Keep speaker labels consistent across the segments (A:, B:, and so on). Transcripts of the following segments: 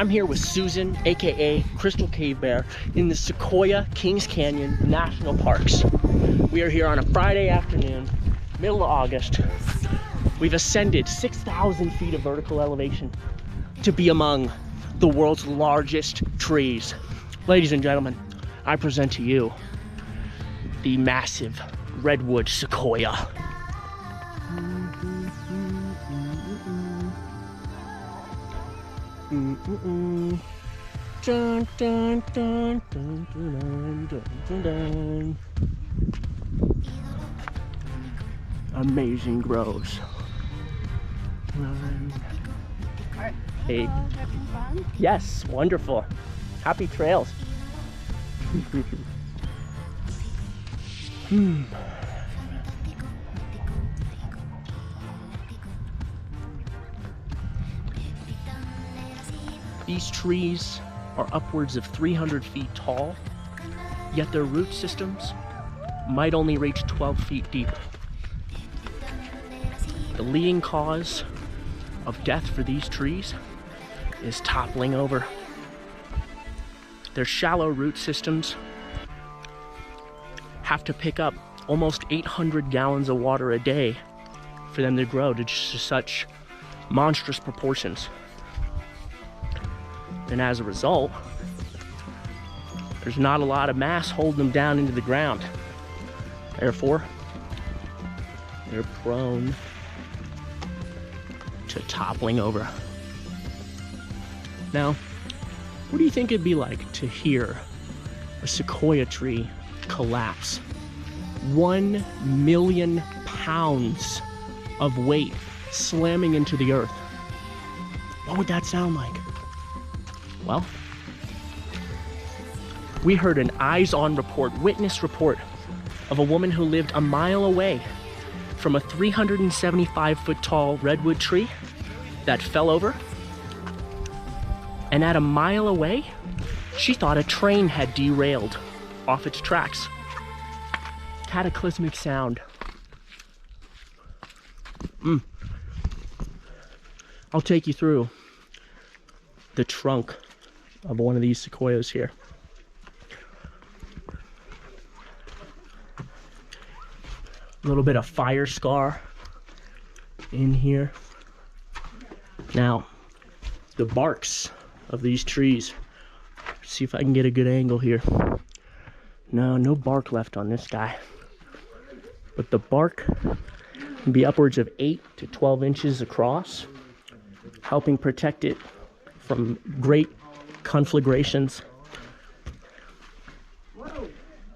A: I'm here with Susan, aka Crystal Cave Bear, in the Sequoia Kings Canyon National Parks. We are here on a Friday afternoon, middle of August. We've ascended 6,000 feet of vertical elevation to be among the world's largest trees. Ladies and gentlemen, I present to you the massive redwood sequoia. Dun, dun, dun, dun, dun, dun, dun, dun. Amazing groves. Hey.
B: Having fun?
A: Yes, wonderful. Happy trails. These trees are upwards of 300 feet tall, yet their root systems might only reach 12 feet deep. The leading cause of death for these trees is toppling over. Their shallow root systems have to pick up almost 800 gallons of water a day for them to grow to such monstrous proportions. And as a result, there's not a lot of mass holding them down into the ground. Therefore, they're prone to toppling over. Now, what do you think it'd be like to hear a sequoia tree collapse? 1 million pounds of weight slamming into the earth. What would that sound like? Well, we heard an eyes-on report, witness report of a woman who lived a mile away from a 375-foot tall redwood tree that fell over. And at a mile away, she thought a train had derailed off its tracks. Cataclysmic sound. I'll take you through the trunk of one of these sequoias here. A little bit of fire scar in here. Now, the barks of these trees. Let's see if I can get a good angle here. No bark left on this guy. But the bark can be upwards of 8 to 12 inches across, helping protect it from great conflagrations.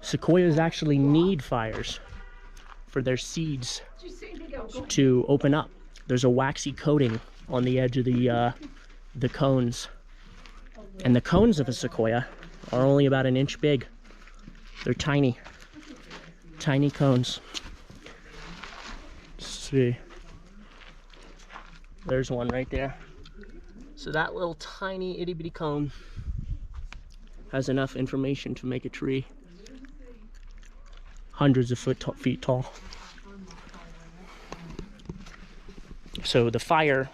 A: Sequoias actually need fires for their seeds to open up. There's a waxy coating on the edge of the cones. And the cones of a sequoia are only about an inch big. They're tiny, tiny cones. Let's see. There's one right there. So that little tiny itty bitty cone has enough information to make a tree hundreds of feet tall. So the fire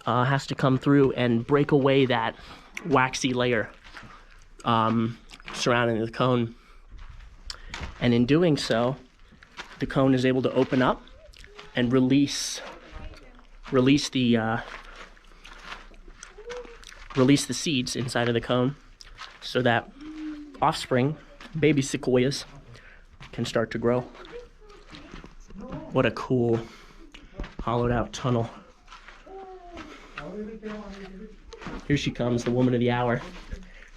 A: has to come through and break away that waxy layer surrounding the cone. And in doing so, the cone is able to open up and release the seeds inside of the cone so that offspring, baby sequoias, can start to grow. What a cool hollowed out tunnel. Here she comes, the woman of the hour.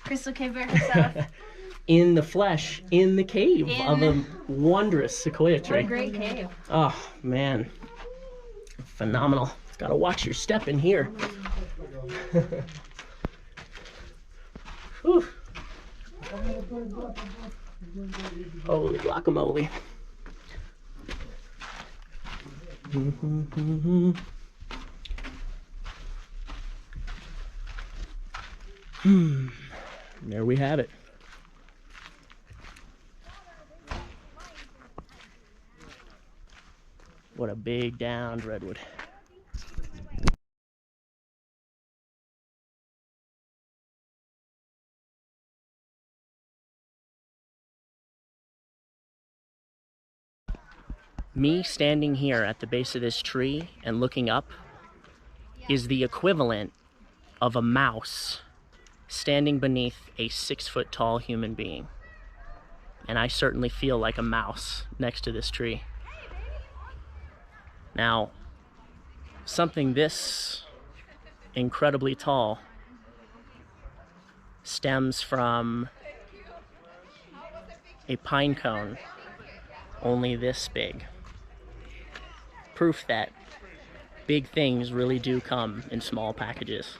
B: Crystal Cave Bear herself.
A: In the flesh, in the cave of a wondrous sequoia tree.
B: What a great cave.
A: Oh, man. Phenomenal. Gotta watch your step in here. Whew. Holy guacamole. There we have it. What a big downed redwood. Me standing here at the base of this tree and looking up is the equivalent of a mouse standing beneath a 6-foot tall human being. And I certainly feel like a mouse next to this tree. Now, something this incredibly tall stems from a pine cone only this big. Proof that big things really do come in small packages.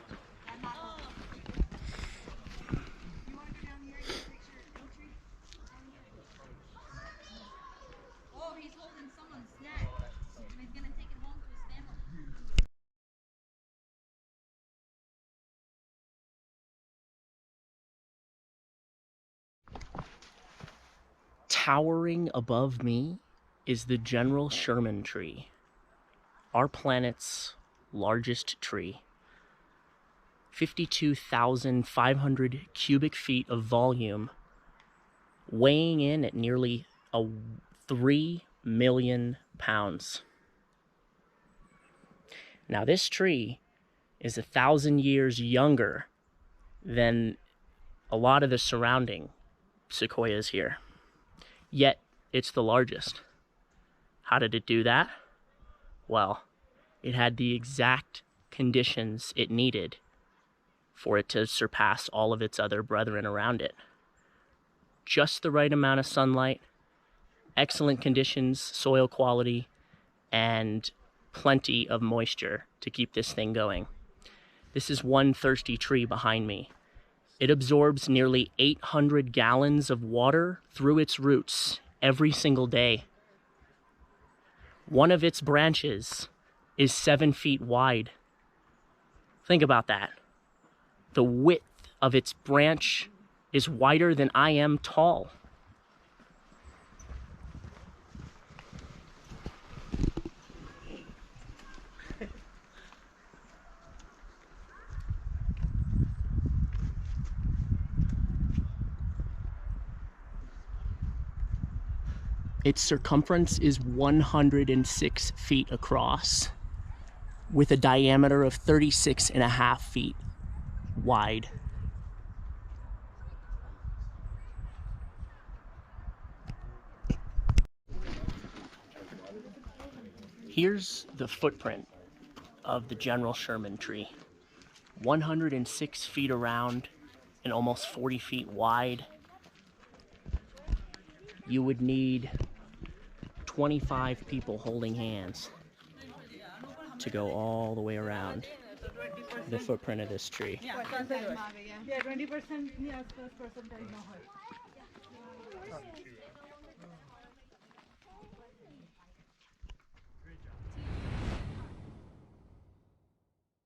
A: Towering above me is the General Sherman tree, our planet's largest tree. 52,500 cubic feet of volume, weighing in at nearly 3 million pounds. Now, this tree is 1,000 years younger than a lot of the surrounding sequoias here. Yet, it's the largest. How did it do that? Well, it had the exact conditions it needed for it to surpass all of its other brethren around it. Just the right amount of sunlight, excellent conditions, soil quality, and plenty of moisture to keep this thing going. This is one thirsty tree behind me. It absorbs nearly 800 gallons of water through its roots every single day. One of its branches is 7 feet wide. Think about that. The width of its branch is wider than I am tall. Its circumference is 106 feet across, with a diameter of 36.5 feet wide. Here's the footprint of the General Sherman tree. 106 feet around and almost 40 feet wide. You would need 25 people holding hands to go all the way around the footprint of this tree.